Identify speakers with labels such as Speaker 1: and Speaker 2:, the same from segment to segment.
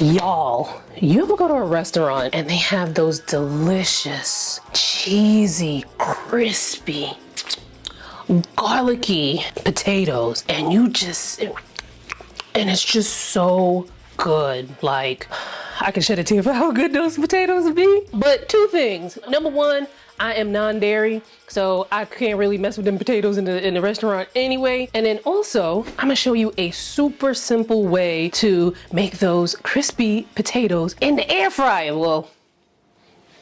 Speaker 1: Y'all, you ever go to a restaurant and they have those delicious, cheesy, crispy, garlicky potatoes and it's just so good. Like, I can shed a tear for how good those potatoes would be. But two things. Number one, I am non-dairy, so I can't really mess with them potatoes in the restaurant anyway. And then also, I'm gonna show you a super simple way to make those crispy potatoes in the air fryer. Well,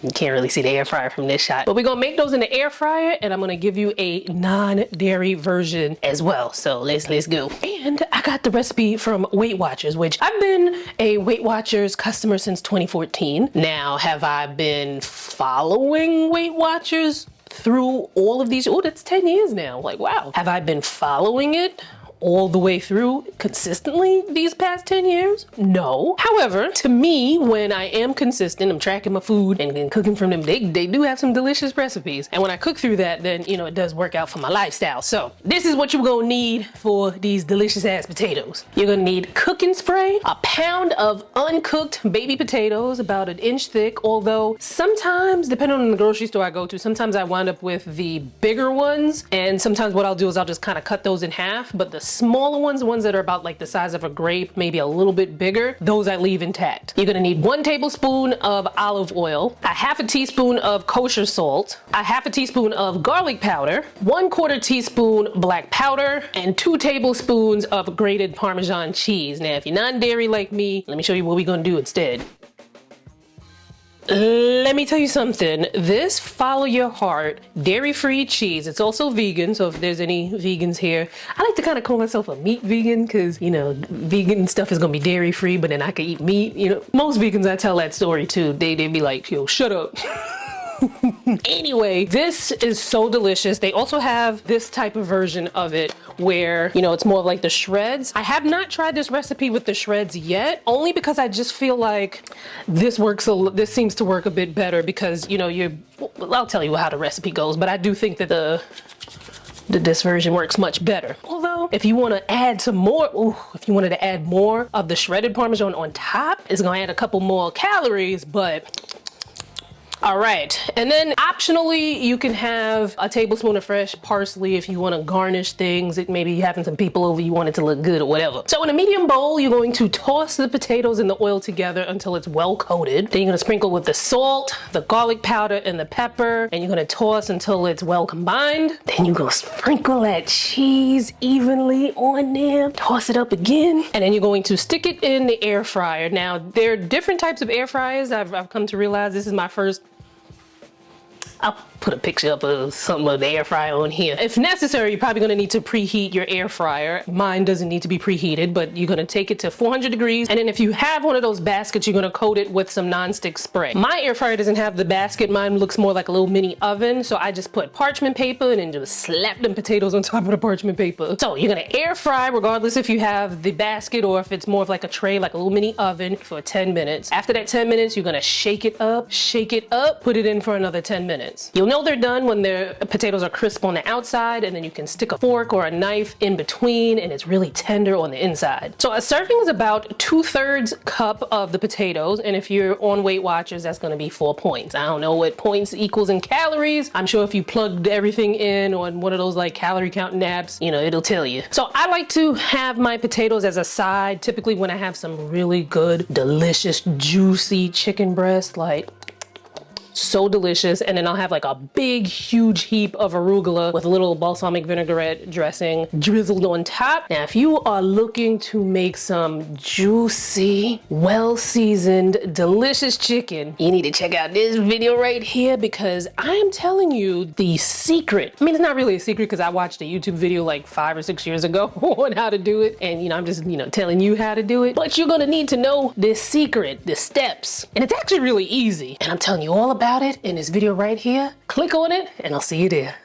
Speaker 1: you can't really see the air fryer from this shot, but we're gonna make those in the air fryer, and I'm gonna give you a non-dairy version as well. So let's go. And I got the recipe from Weight Watchers, which I've been a Weight Watchers customer since 2014. Now, have I been following Weight Watchers through all of these? Oh, that's 10 years now. Like, wow. Have I been following it all the way through consistently these past 10 years? No. However, to me, when I am consistent, I'm tracking my food and cooking from them, they do have some delicious recipes. And when I cook through that, then, you know, it does work out for my lifestyle. So this is what you're gonna need for these delicious ass potatoes. You're gonna need cooking spray, a pound of uncooked baby potatoes, about 1 inch thick, although sometimes, depending on the grocery store I go to, sometimes I wind up with the bigger ones, and sometimes what I'll do is I'll just kind of cut those in half, but the smaller ones, the ones that are about like the size of a grape, maybe a little bit bigger, those I leave intact. You're gonna need 1 tablespoon of olive oil, a 1/2 teaspoon of kosher salt, a 1/2 teaspoon of garlic powder, 1/4 teaspoon black powder, and 2 tablespoons of grated Parmesan cheese. Now, if you're non-dairy like me, let me show you what we're gonna do instead. Let me tell you something. This follow your heart dairy-free cheese. It's also vegan, so if there's any vegans here, I like to kind of call myself a meat vegan because, you know, vegan stuff is gonna be dairy-free, but then I can eat meat. You know, most vegans I tell that story to, they be like, yo, shut up. Anyway, this is so delicious. They also have this type of version of it where, you know, it's more of like the shreds. I have not tried this recipe with the shreds yet, only because I just feel like this seems to work a bit better because, you know, I'll tell you how the recipe goes, but I do think that this version works much better. Although, if you want to add some more, if you wanted to add more of the shredded Parmesan on top, it's gonna add a couple more calories, but all right, and then optionally, you can have a tablespoon of fresh parsley if you want to garnish things. Maybe you're having some people over, you want it to look good or whatever. So in a medium bowl, you're going to toss the potatoes and the oil together until it's well coated. Then you're gonna sprinkle with the salt, the garlic powder, and the pepper, and you're gonna toss until it's well combined. Then you're gonna sprinkle that cheese evenly on there, toss it up again, and then you're going to stick it in the air fryer. Now, there are different types of air fryers. I've come to realize this is my first. I'll put a picture up of some of the air fryer on here. If necessary, you're probably gonna need to preheat your air fryer. Mine doesn't need to be preheated, but you're gonna take it to 400 degrees. And then if you have one of those baskets, you're gonna coat it with some nonstick spray. My air fryer doesn't have the basket. Mine looks more like a little mini oven. So I just put parchment paper and then just slap them potatoes on top of the parchment paper. So you're gonna air fry, regardless if you have the basket or if it's more of like a tray, like a little mini oven, for 10 minutes. After that 10 minutes, you're gonna shake it up, put it in for another 10 minutes. You'll know they're done when the potatoes are crisp on the outside, and then you can stick a fork or a knife in between and it's really tender on the inside. So a serving is about 2/3 cup of the potatoes, and if you're on Weight Watchers, that's gonna be 4 points. I don't know what points equals in calories. I'm sure if you plugged everything in on one of those like calorie counting apps, you know, it'll tell you. So I like to have my potatoes as a side, typically when I have some really good, delicious, juicy chicken breast, like so delicious. And then I'll have like a big, huge heap of arugula with a little balsamic vinaigrette dressing drizzled on top. Now, if you are looking to make some juicy, well-seasoned, delicious chicken, you need to check out this video right here because I am telling you the secret. I mean, it's not really a secret because I watched a YouTube video like 5 or 6 years ago on how to do it. And, you know, I'm just, you know, telling you how to do it. But you're gonna need to know this secret, the steps. And it's actually really easy. And I'm telling you all about it in this video right here. Click on it and I'll see you there.